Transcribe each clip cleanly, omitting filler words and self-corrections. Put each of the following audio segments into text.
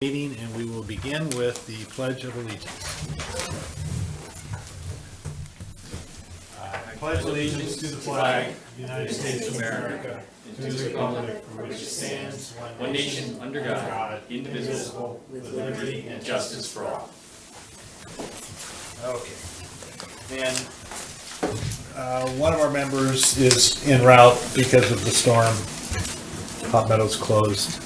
Meeting, and we will begin with the Pledge of Allegiance. I pledge allegiance to the flag of the United States of America, and to the republic for which it stands, one nation, under God, indivisible, with liberty and justice for all. Okay. And one of our members is en route because of the storm. Hot Meadows closed.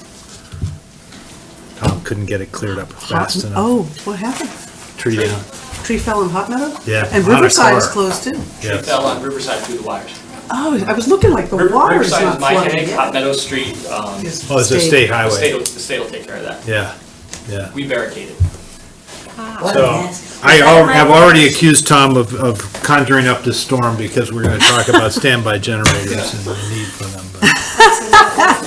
Tom couldn't get it cleared up fast enough. Oh, what happened? Tree down. Tree fell in Hot Meadow? Yeah. And on a Riverside is car. closed too. Tree Yes. fell on Riverside through the wires. Oh, I was looking like the water's Riverside not is my flooding headache. Hot yet. Meadow Street, Oh, it's a state the highway. state will take care of that. Yeah, yeah. We barricaded. So, I've already accused Tom of conjuring up this storm because we're gonna talk about standby generators and the need for them. But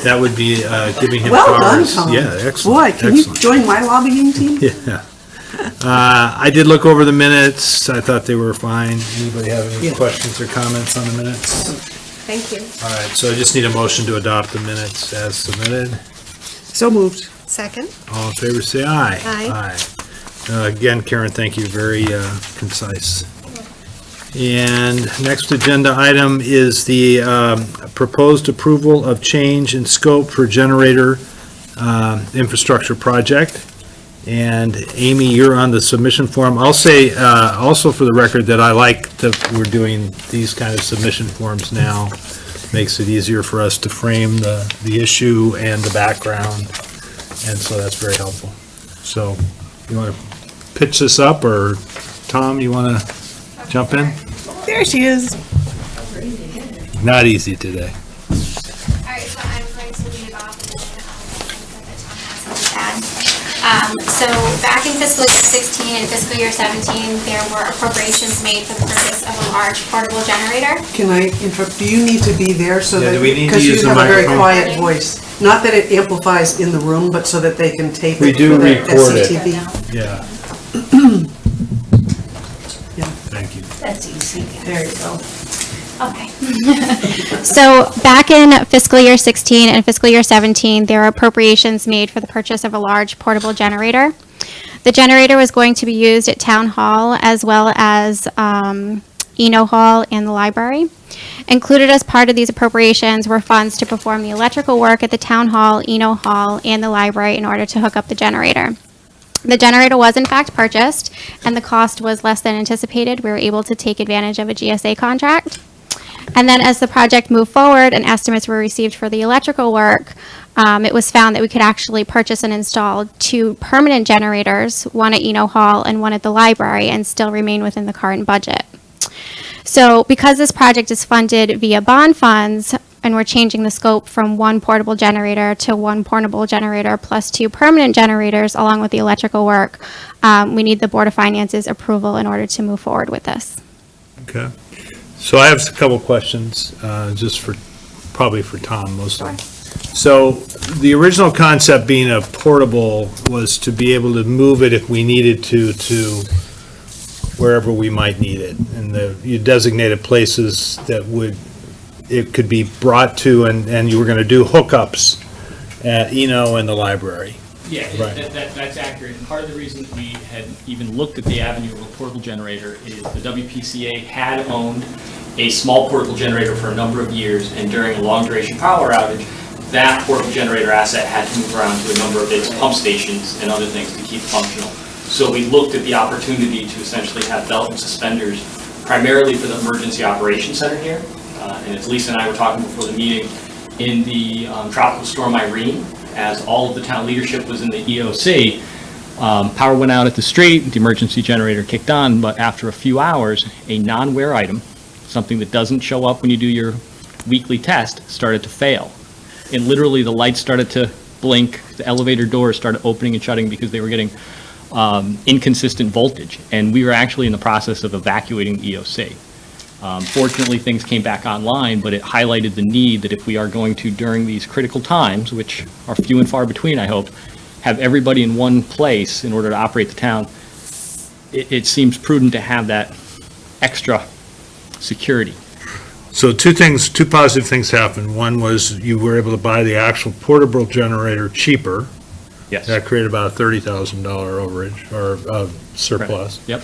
that would be giving him Well done, powers. Tom. Yeah, excellent. Boy, can you excellent. join my lobbying team? Yeah. I did look over the minutes. I thought they were fine. Anybody have any Yeah. questions or comments on the minutes? Thank you. All right, so I just need a motion to adopt the minutes as submitted. So moved. Second? All in favor, say aye. Aye. Again, Karen, thank you, very concise. And next agenda item is the proposed approval of change in scope for generator infrastructure project. And Amy, you're on the submission form. I'll say also for the record that I like that we're doing these kind of submission forms now. Makes it easier for us to frame the issue and the background, and so that's very helpful. So, you want to pitch this up, or Tom, you want to jump in? There she is. Not easy today. All right, so I'm going to lead off and then the Tom has something to add. So back in fiscal year 16 and fiscal year 17, there were appropriations made for the purchase of a large portable generator. Can I interrupt? Do you need to be there so Yeah, that, do we need to because you use the have a very microphone? quiet voice? Not that it amplifies in the room, but so that they can tape We it do for the record it. SCTV. Yeah. Yeah. Thank you. That's easy. There you go. Okay. So back in fiscal year 16 and fiscal year 17, there were appropriations made for the purchase of a large portable generator. The generator was going to be used at Town Hall as well as Eno Hall and the library. Included as part of these appropriations were funds to perform the electrical work at the Town Hall, Eno Hall, and the library in order to hook up the generator. The generator was in fact purchased, and the cost was less than anticipated. We were able to take advantage of a GSA contract. And then as the project moved forward and estimates were received for the electrical work, it was found that we could actually purchase and install 2 permanent generators, one at Eno Hall and one at the library, and still remain within the current budget. So because this project is funded via bond funds, and we're changing the scope from 1 portable generator to 1 portable generator plus 2 permanent generators along with the electrical work, we need the Board of Finance's approval in order to move forward with this. Okay. So I have a couple questions, just probably for Tom mostly. So the original concept being a portable was to be able to move it if we needed to wherever we might need it. And you designated places that it could be brought to, and you were going to do hookups at Eno and the library. Yeah, Right. that's accurate. And part of the reason that we had even looked at the avenue of a portable generator is the WPCA had owned a small portable generator for a number of years, and during a long-duration power outage, that portable generator asset had to move around to a number of its pump stations and other things to keep it functional. So we looked at the opportunity to essentially have belt and suspenders, primarily for the emergency operations center here. And as Lisa and I were talking before the meeting, in the tropical storm Irene, as all of the town leadership was in the EOC, power went out at the street, the emergency generator kicked on, but after a few hours, a non-wear item, something that doesn't show up when you do your weekly test, started to fail. And literally the lights started to blink, the elevator doors started opening and shutting because they were getting inconsistent voltage. And we were actually in the process of evacuating the EOC. Fortunately, things came back online, but it highlighted the need that if we are going to, during these critical times, which are few and far between, I hope, have everybody in one place in order to operate the town, it seems prudent to have that extra security. So two positive things happened. One was you were able to buy the actual portable generator cheaper, Yes. That created about a $30,000 overage or surplus. Yep.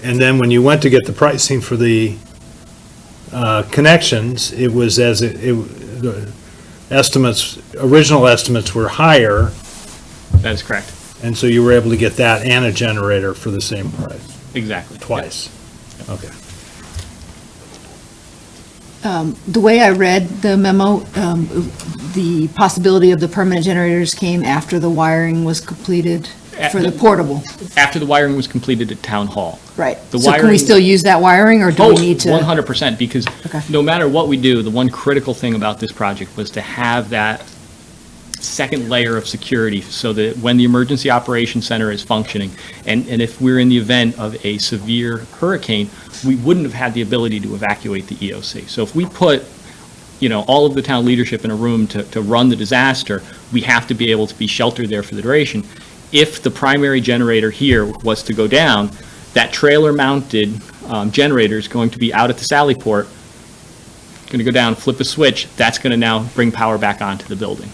And then when you went to get the pricing for the connections, it was the estimates, original estimates were higher, That is correct. and so you were able to get that and a generator for the same price, Exactly. twice. Okay. The way I read the memo, the possibility of the permanent generators came after the wiring was completed for the portable. After the wiring was completed at Town Hall. Right. The So can we wiring- still use that wiring, or do we need to? 100%, because Okay. no matter what we do, the one critical thing about this project was to have that second layer of security so that when the Emergency Operations Center is functioning, and if we're in the event of a severe hurricane, we wouldn't have had the ability to evacuate the EOC. So if we put, all of the town leadership in a room to run the disaster, we have to be able to be sheltered there for the duration. If the primary generator here was to go down, that trailer-mounted generator is going to be out at the sally port, going to go down, flip a switch, that's going to now bring power back onto the building.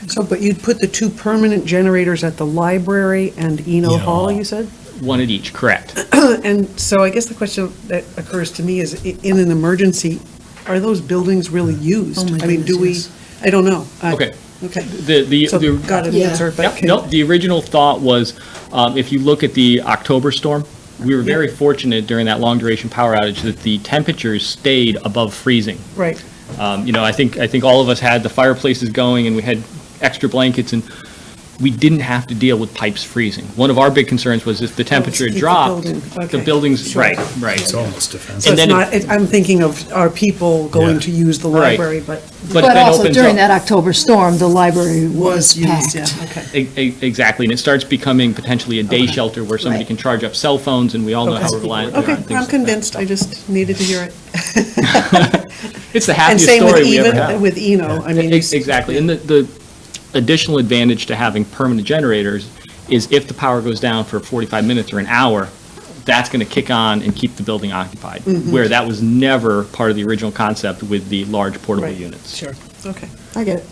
So, but you'd put the 2 permanent generators at the library and Eno Hall, you said? One at each, correct. And so I guess the question that occurs to me is, in an emergency, are those buildings really used? Oh my I mean, do we, goodness, I don't know. Okay. Okay. The So, got an Yeah. answer, but Yep, can. nope, the original thought was, if you look at the October storm, we were very fortunate during that long-duration power outage that the temperatures stayed above freezing. Right. I think all of us had the fireplaces going and we had extra blankets and we didn't have to deal with pipes freezing. One of our big concerns was if the temperature keep the dropped, building, the okay, buildings, sure. right. It's almost defensive. So And it's then not, I'm thinking of our people going Yeah. to use the Right. library, but But it But then also opens during up- that October storm, the library was used, packed. yeah, okay. Exactly, and it starts becoming potentially a day Okay. shelter where somebody Right. can charge up cell phones and we all know Okay. how reliant we are Okay, on things like I'm that. convinced, I just needed to hear it. It's the And happiest same with story we ever even, had. with Eno, I mean. Exactly, and the additional advantage to having permanent generators is if the power goes down for 45 minutes or an hour, that's going to kick on and keep the building occupied, Mm-hmm. where that was never part of the original concept with the large portable Right, units. Sure, okay, I get it.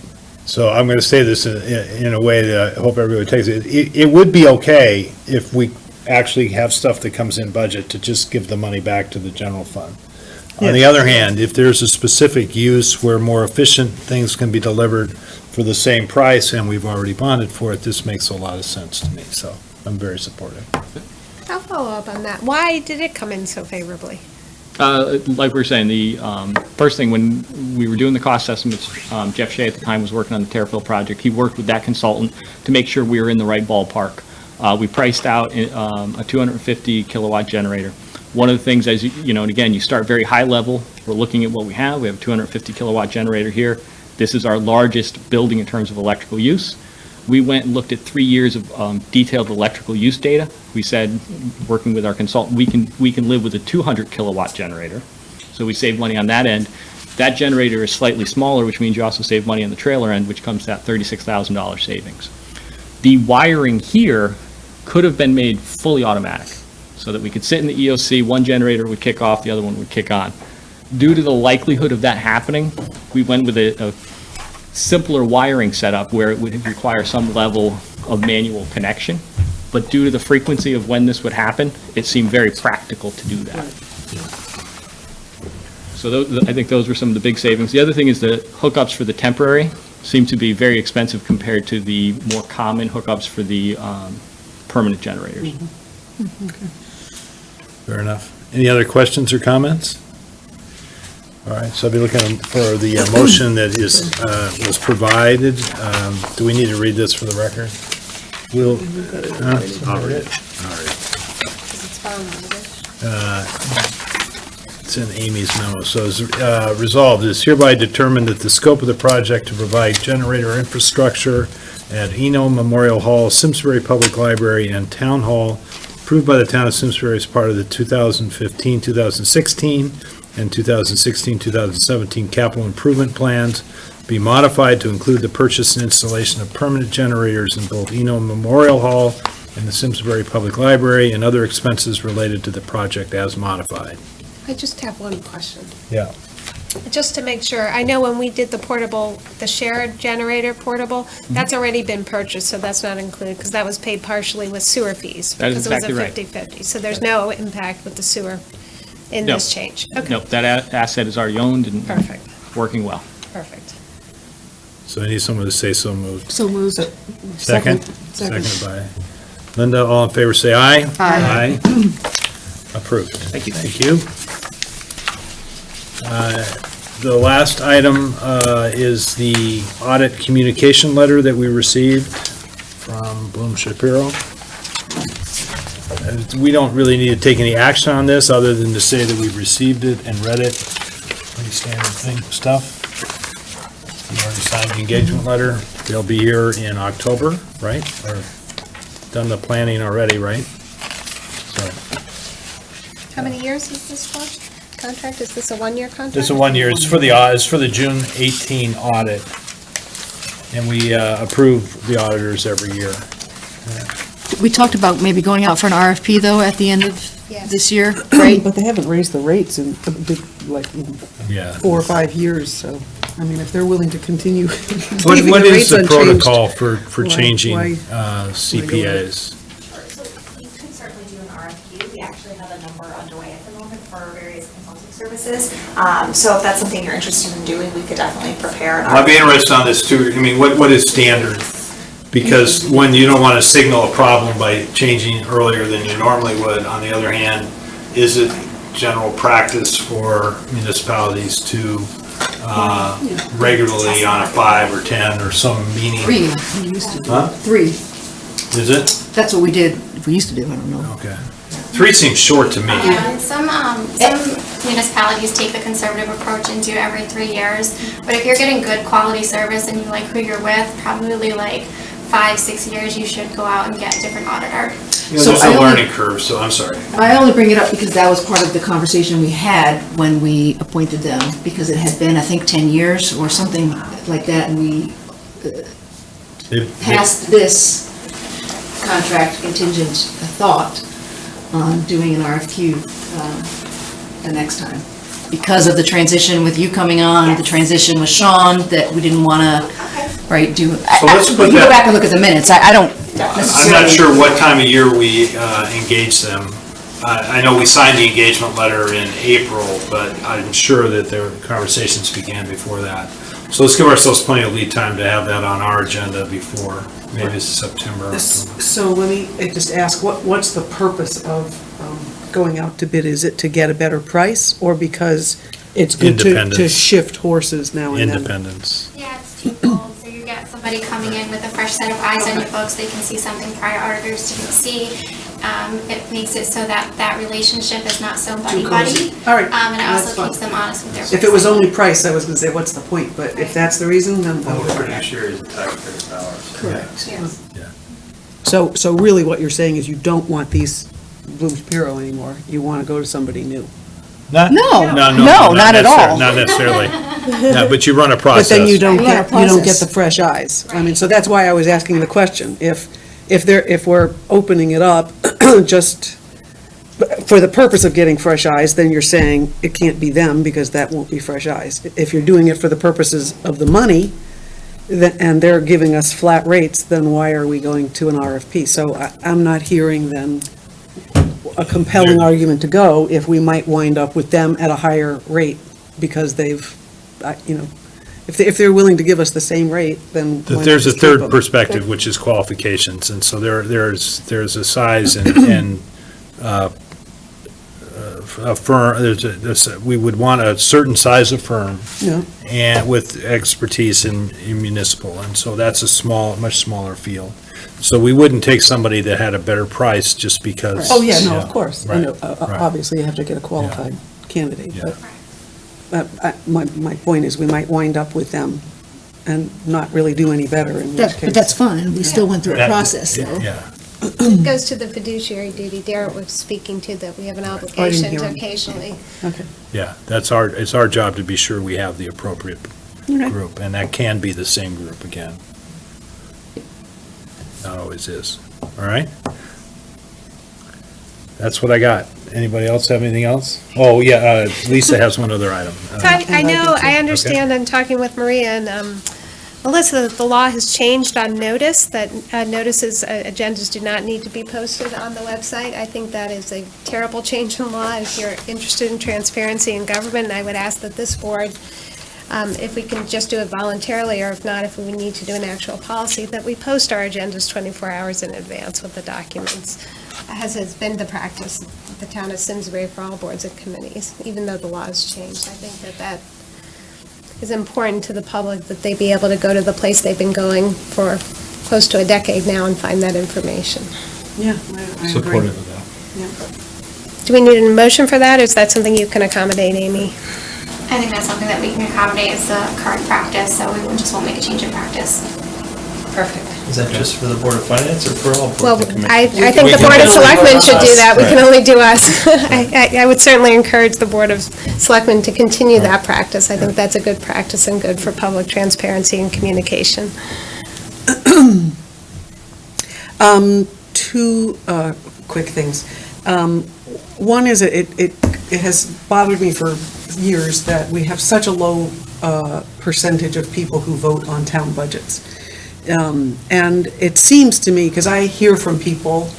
So I'm going to say this in a way that I hope everybody takes it. It would be okay if we actually have stuff that comes in budget to just give the money back to the general fund. On the Yeah. other hand, if there's a specific use where more efficient things can be delivered for the same price and we've already bonded for it, this makes a lot of sense to me. So I'm very supportive. I'll follow up on that. Why did it come in so favorably? Like we were saying, the first thing, when we were doing the cost estimates, Jeff Shea at the time was working on the Terrafill project. He worked with that consultant to make sure we were in the right ballpark. We priced out a 250 kilowatt generator. One of the things, as you know, and again, you start very high level. We're looking at what we have. We have a 250 kilowatt generator here. This is our largest building in terms of electrical use. We went and looked at 3 years of detailed electrical use data. We said, working with our consultant, we can live with a 200 kilowatt generator. So we save money on that end. That generator is slightly smaller, which means you also save money on the trailer end, which comes to that $36,000 savings. The wiring here could have been made fully automatic, so that we could sit in the EOC, one generator would kick off, the other one would kick on. Due to the likelihood of that happening, we went with a simpler wiring setup where it would require some level of manual connection. But due to the frequency of when this would happen, it seemed very practical to do that. So I think those were some of the big savings. The other thing is the hookups for the temporary seem to be very expensive compared to the more common hookups for the permanent generators. Fair enough. Any other questions or comments? All right, so I'll be looking for the motion that was provided. Do we need to read this for the record? I'll read it. All right. It's found It's in Amy's memo. So it's resolved, it is hereby determined that the scope of the project to provide generator infrastructure at Eno Memorial Hall, Simsbury Public Library, and Town Hall, approved by the town of Simsbury as part of the 2015, 2016, and 2016-2017 capital improvement plans, be modified to include the purchase and installation of permanent generators in both Eno Memorial Hall and the Simsbury Public Library, and other expenses related to the project as modified. I just have one question. Yeah. Just to make sure, I know when we did the portable, the shared generator portable, that's already been purchased, so that's not included, because that was paid partially with sewer fees. That is exactly right. Because it was a 50/50, so there's no impact with the sewer in No. this change. Okay, Nope, that asset is already owned and Perfect. working well. perfect. So I need someone to say so moved. So moved. Second? Second. Seconded by Linda. All in favor, say aye. Aye. Approved. Thank you. Thank you. The last item is the audit communication letter that we received from Bloom Shapiro. We don't really need to take any action on this, other than to say that we've received it and read it. Pretty standard stuff. We already signed the engagement letter. They'll be here in October, right? Or done the planning already, right? So, How many years is this for? Contract, is this a one-year contract? it's a 1 year, it's for the June 18 audit. And we approve the auditors every year. We talked about maybe going out for an RFP, though, at the end of Yes. this year, right? But they haven't raised the rates in, like, in Yeah. 4 or 5 years, so, I mean, if they're willing to continue What leaving what the is rates the unchanged. protocol for Why- changing why- CPAs? So you could certainly do an RFP. We actually have a number underway at the moment for various consulting services. So if that's something you're interested in doing, we could definitely prepare an I'd be RFP. interested on this too. I mean, what is standard? Because when you don't want to signal a problem by changing earlier than you normally would, on the other hand, is it general practice for municipalities to regularly on a 5 or 10 or some meaning? 3, we used to do. Huh? 3, Is it? that's what we did, we used to do, I don't know. Okay. 3 seems short to me. Yeah, some municipalities take the conservative approach and do every 3 years. But if you're getting good quality service and you like who you're with, probably like 5-6 years, you should go out and get a different auditor. You know, So there's I a only- learning curve, so I'm sorry. I only bring it up because that was part of the conversation we had when we appointed them, because it had been, I think, 10 years or something like that, and we passed this contract contingent thought on doing an RFQ the next time. Because of the transition with you coming on, the transition with Sean, that we didn't want to, right, do. So let's put We can that- go back and look at the minutes, I don't I'm necessarily. not sure what time of year we engage them. I know we signed the engagement letter in April, but I'm sure that their conversations began before that. So let's give ourselves plenty of lead time to have that on our agenda before, maybe it's September. or October. So let me just ask, what's the purpose of going out to bid? Is it to get a better price, or because it's good to Independence. shift horses now and then? Independence. Yeah, it's twofold. So you get somebody coming in with a fresh set of eyes on your books. They can see something prior auditors didn't see. It makes it so that that relationship is not so buddy-buddy. All right, And it that's also fine. keeps them honest with their If it was pricing. only price, I was gonna say, what's the point? But if that's the reason, then. Fiduciary is a taxpayer's dollars. Correct. Yes. So really what you're saying is you don't want these Bloom Shapiro anymore. You want to go to somebody new. Not not at all. Not necessarily. Yeah, but you run a process. But then you don't You run a get, you don't get process. the fresh eyes. I mean, so that's why I was asking the question. If we're opening it up just for the purpose of getting fresh eyes, then you're saying it can't be them because that won't be fresh eyes. If you're doing it for the purposes of the money, and they're giving us flat rates, then why are we going to an RFP? So I'm not hearing then a compelling argument to go if we might wind up with them at a higher rate because they've, if they're willing to give us the same rate, then. why not There's a just keep third them? perspective, which is qualifications, and so there's a size and a firm, we would want a certain size of firm Yeah. and with expertise in municipal, and so that's much smaller field. So we wouldn't take somebody that had a better price just because. Oh, yeah, no, of course. I Right, know, right. Obviously, you have to get a qualified candidate, Yeah. but my point is, we might wind up with them and not really do any better in which case. But that's fine, we still went through a That- process, though. Yeah, It goes to the fiduciary duty Derek was speaking to, that we have an obligation hear to him. occasionally. Okay. yeah, it's our job to be sure we have the appropriate Okay. group, and that can be the same group again. Not always is, all right? That's what I got. Anybody else have anything else? Oh, yeah, Lisa has one other item. So I know, do too. I understand, I'm talking with Maria and Melissa, that the law has changed on notice, that notices, agendas do not need to be posted on the website. I think that is a terrible change in law. If you're interested in transparency in government, I would ask that this board, if we can just do it voluntarily, or if not, if we need to do an actual policy, that we post our agendas 24 hours in advance with the documents, as has been the practice of the town of Simsbury for all boards and committees, even though the law has changed. I think that that is important to the public, that they be able to go to the place they've been going for close to a decade now and find that information. Yeah, I agree. Supportive of that. Do we need a motion for that, or is that something you can accommodate, Amy? I think that's something that we can accommodate as the current practice, so we just won't make a change in practice. Perfect. Is that just for the Board of Finance or for all Well, boards and committees? I think the Board of Selectmen should do that. We can only do us. I would certainly encourage the Board of Selectmen to continue that practice. I think that's a good practice and good for public transparency and communication. Two quick things. One is it has bothered me for years that we have such a low percentage of people who vote on town budgets. And it seems to me, because I hear from people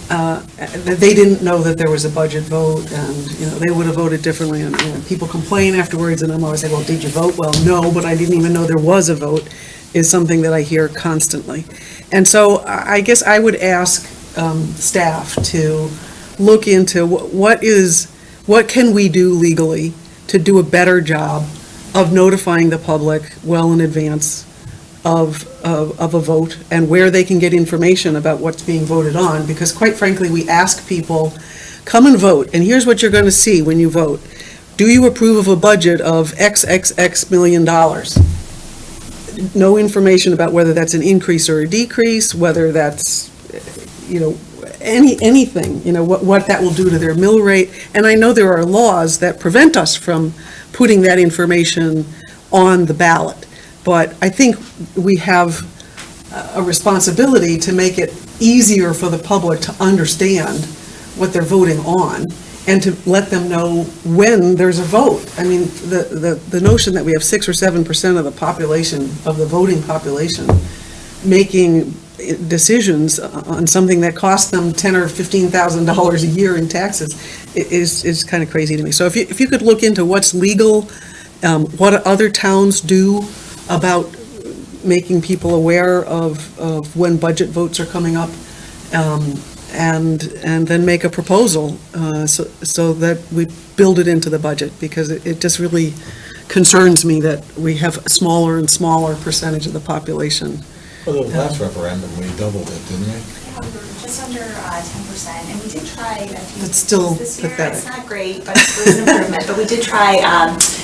that they didn't know that there was a budget vote, and, they would have voted differently, and people complain afterwards, and I'm always like, well, did you vote? Well, no, but I didn't even know there was a vote, is something that I hear constantly. And so I guess I would ask staff to look into what can we do legally to do a better job of notifying the public well in advance of a vote, and where they can get information about what's being voted on, because quite frankly, we ask people, come and vote, and here's what you're going to see when you vote. Do you approve of a budget of XXX million dollars? No information about whether that's an increase or a decrease, whether that's, anything, what that will do to their mill rate. And I know there are laws that prevent us from putting that information on the ballot. But I think we have a responsibility to make it easier for the public to understand what they're voting on, and to let them know when there's a vote. I mean, the notion that we have 6 or 7% of the population, of the voting population, making decisions on something that costs them $10,000 or $15,000 a year in taxes is kind of crazy to me. So if you could look into what's legal, what other towns do about making people aware of when budget votes are coming up, and then make a proposal so that we build it into the budget, because it just really concerns me that we have a smaller and smaller percentage of the population. For the last referendum, we doubled it, didn't we? Yeah, we were just under 10%, and we did try a few It's still things this year. pathetic. It's not great, but it was an improvement. But we did try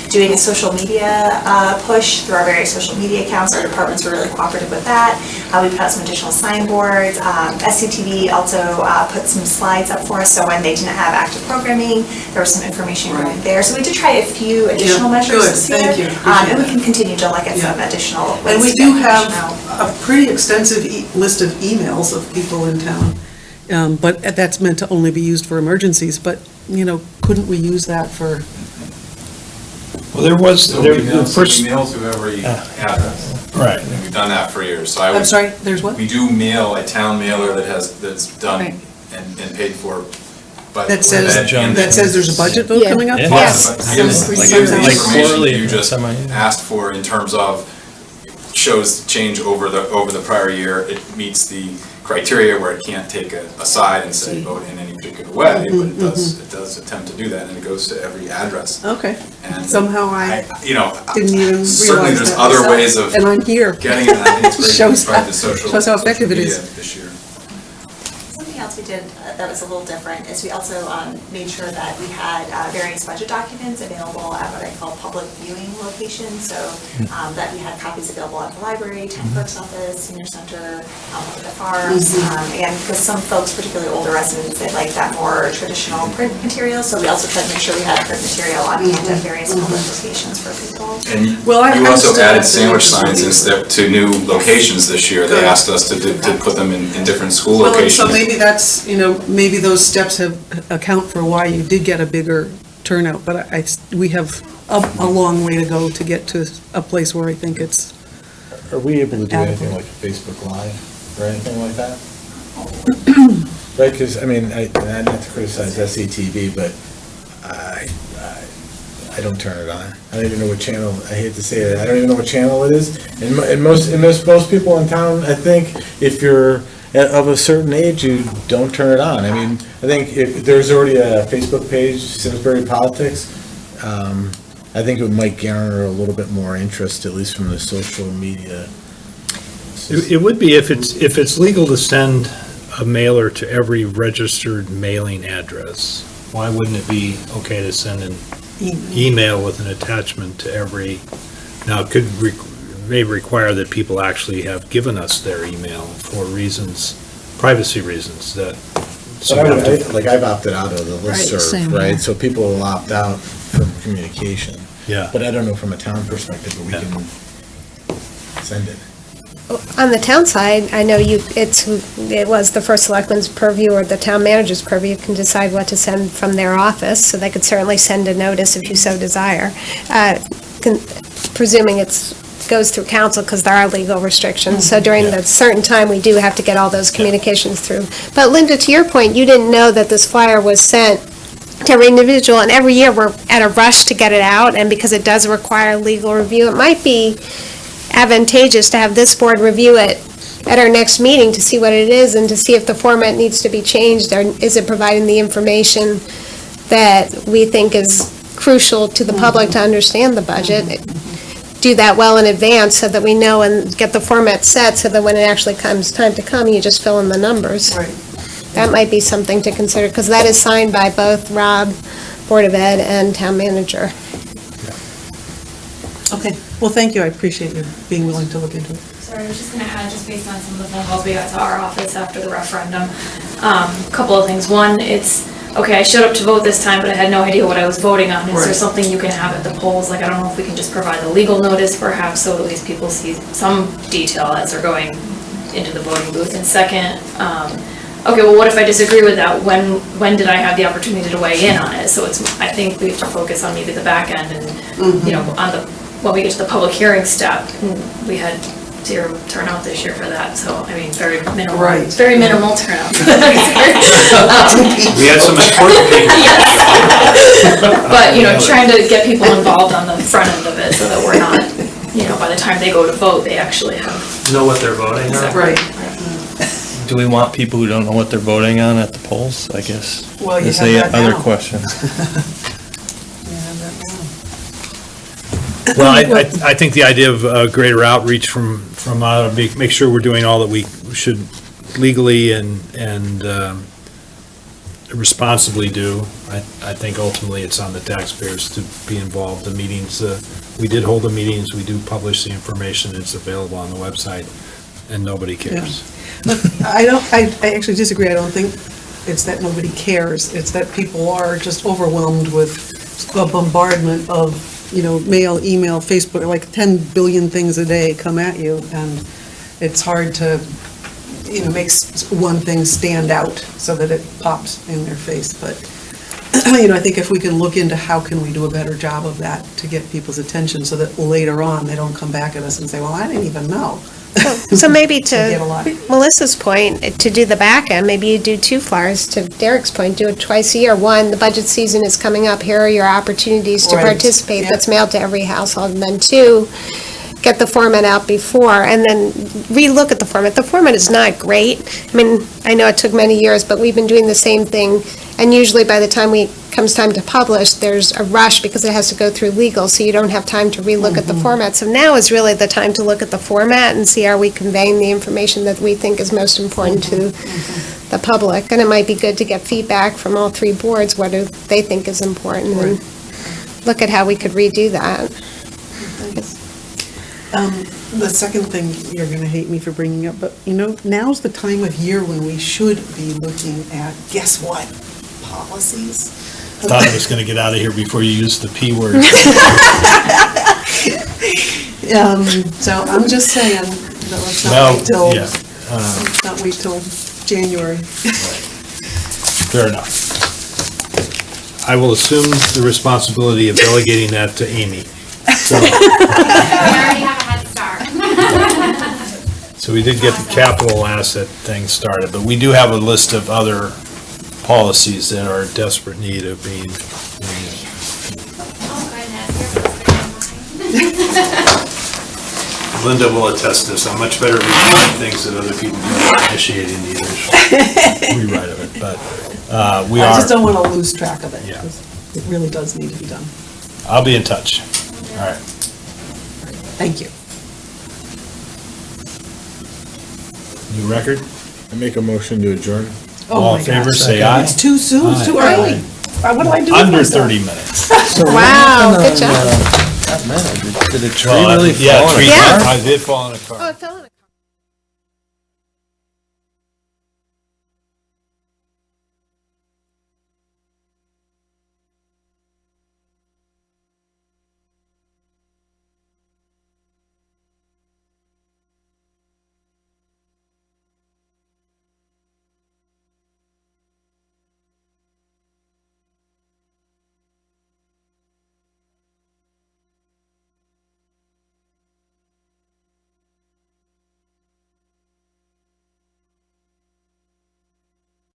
doing a social media push through our various social media accounts. Our departments were really cooperative with that. We put out some additional signboards. SCTV also put some slides up for us, so when they didn't have active programming, there was some information going there. So we did try a few additional measures good. this year. Thank you. And we can continue to look at some Yeah. additional ways And we to do get have information out. a pretty extensive list of emails of people in town, but that's meant to only be used for emergencies. But, couldn't we use that for, Well, there was, So there, we mail, the first, we mail to every address. right. And we've done that for years, so I I'm would. sorry, there's what? We do mail a town mailer that's done Right. and paid for, but. That says, and- that says there's a budget vote Yeah. coming up? Yeah. Yes. But gives Some- gives the like information quarterly you or just semi- asked for in terms of shows change over the prior year. It meets the criteria where it can't take a side and say vote in any particular way, but it does attempt to do that, and it goes to every address. Okay. And Somehow I certainly didn't even realize there's that other myself, ways of and I'm here. getting it. I think it's great Shows to try how- the social shows how effective it media is. this year. Something else we did that was a little different is we also made sure that we had various budget documents available at what I call public viewing locations. So that we had copies available at the library, town clerk's office, senior center, at the farms. And because some folks, particularly older residents, they like that more traditional print material. So we also tried to make sure we had print material on hand at various public locations for people. And Well, you I'm also still added at the- sandwich signs instead to new locations this year. They Good. asked us to put them in different school Well, and locations. so maybe that's, maybe those steps account for why you did get a bigger turnout, but we have a long way to go to get to a place where I think it's, Are we able to do anything like Facebook Live or anything like that? Right, because, I mean, not to criticize SCTV, but I don't turn it on. I don't even know what channel, I hate to say it, I don't even know what channel it is. And most people in town, I think, if you're of a certain age, you don't turn it on. I mean, I think if there's already a Facebook page, Simsbury Politics, I think it might garner a little bit more interest, at least from the social media. It would be if it's legal to send a mailer to every registered mailing address. Why wouldn't it be okay to send an email with an attachment to every? Now, it may require that people actually have given us their email for reasons, privacy reasons that. But I've opted out of the listserv, same right? here. So people will opt out from communication. Yeah. But I don't know from a town perspective, but we Yeah. can send it. On the town side, I know it was the first selectman's purview or the town manager's purview can decide what to send from their office, so they could certainly send a notice if you so desire. Presuming goes through council because there are legal restrictions, so during that certain time, we do have to get all those communications through. But Linda, to your point, you didn't know that this flyer was sent to every individual, and every year we're at a rush to get it out, and because it does require legal review, it might be advantageous to have this board review it at our next meeting to see what it is and to see if the format needs to be changed, or is it providing the information that we think is crucial to the public to understand the budget. Do that well in advance so that we know and get the format set so that when it actually comes time to come, you just fill in the numbers. right. That might be something to consider, because that is signed by both Rob, Board of Ed, and Town Manager. Okay, well, thank you, I appreciate you being willing to look into it. Sorry, I was just gonna add, just based on some of the phone calls we got to our office after the referendum, couple of things. One, it's, okay, I showed up to vote this time, but I had no idea what I was voting on. Is there Right. something you can have at the polls? Like, I don't know if we can just provide the legal notice perhaps, so at least people see some detail as they're going into the voting booth. And second, okay, well, what if I disagree with that? When did I have the opportunity to weigh in on it? So I think we have to focus on maybe the back end and, you know, when we get to the public hearing step, we had 0 turnout this year for that, so, I mean, very minimal. Right. Very minimal turnout. We had some important people. But, you know, trying to get people involved on the front end of it so that we're not, you know, by the time they go to vote, they actually have. Know what they're voting on? Right. Do we want people who don't know what they're voting on at the polls, I guess? Well, you Is have the that other now. question. Well, I think the idea of greater outreach from make sure we're doing all that we should legally and responsibly do. I think ultimately it's on the taxpayers to be involved. The meetings, we did hold the meetings, we do publish the information, it's available on the website, and nobody cares. Look, I actually disagree, I don't think it's that nobody cares, it's that people are just overwhelmed with a bombardment of, you know, mail, email, Facebook, like 10 billion things a day come at you, and it's hard to, you know, make one thing stand out so that it pops in their face, but, you know, I think if we can look into how can we do a better job of that to get people's attention so that later on, they don't come back at us and say, well, I didn't even know. So maybe Get a lot. to Melissa's point, to do the back end, maybe you do 2 flyers. To Derek's point, do it twice a year. One, the budget season is coming up. Here are your opportunities to Right. participate. Yeah. That's mailed to every household. And then 2, get the format out before, and then relook at the format. The format is not great. I mean, I know it took many years, but we've been doing the same thing. And usually by the time comes time to publish, there's a rush because it has to go through legal, so you don't have time to relook at the format. So now is really the time to look at the format and see, are we conveying the information that we think is most important to the public? And it might be good to get feedback from all 3 boards, what do they think is important, and look at how we could redo that. The second thing, you're going to hate me for bringing up, but, you know, now's the time of year when we should be looking at, guess what? Policies. Thought I was going to get out of here before you used the P word. So I'm just saying, that let's Well, not wait till, yeah. let's not wait till January. Fair enough. I will assume the responsibility of delegating that to Amy. So- We already have a head start. So we did get the capital asset thing started, but we do have a list of other policies that are in desperate need of being. Oh, goodness, you're mine. Linda will attest to this. I'm much better at reviewing things that other people do than initiating the initial rewrite of it, but we I just are, don't want to lose track of it. Yeah. 'Cause it really does need to be done. I'll be in touch. All right. Thank you. New record? I make a motion to adjourn. Oh All my in favor, gosh. say aye. It's too soon, it's too Aye. early. What do I do with Under myself? 30 minutes. Wow, good job. Did a tree Well, really yeah, fall? tree- Yeah. I did fall in a car. Oh, it fell on a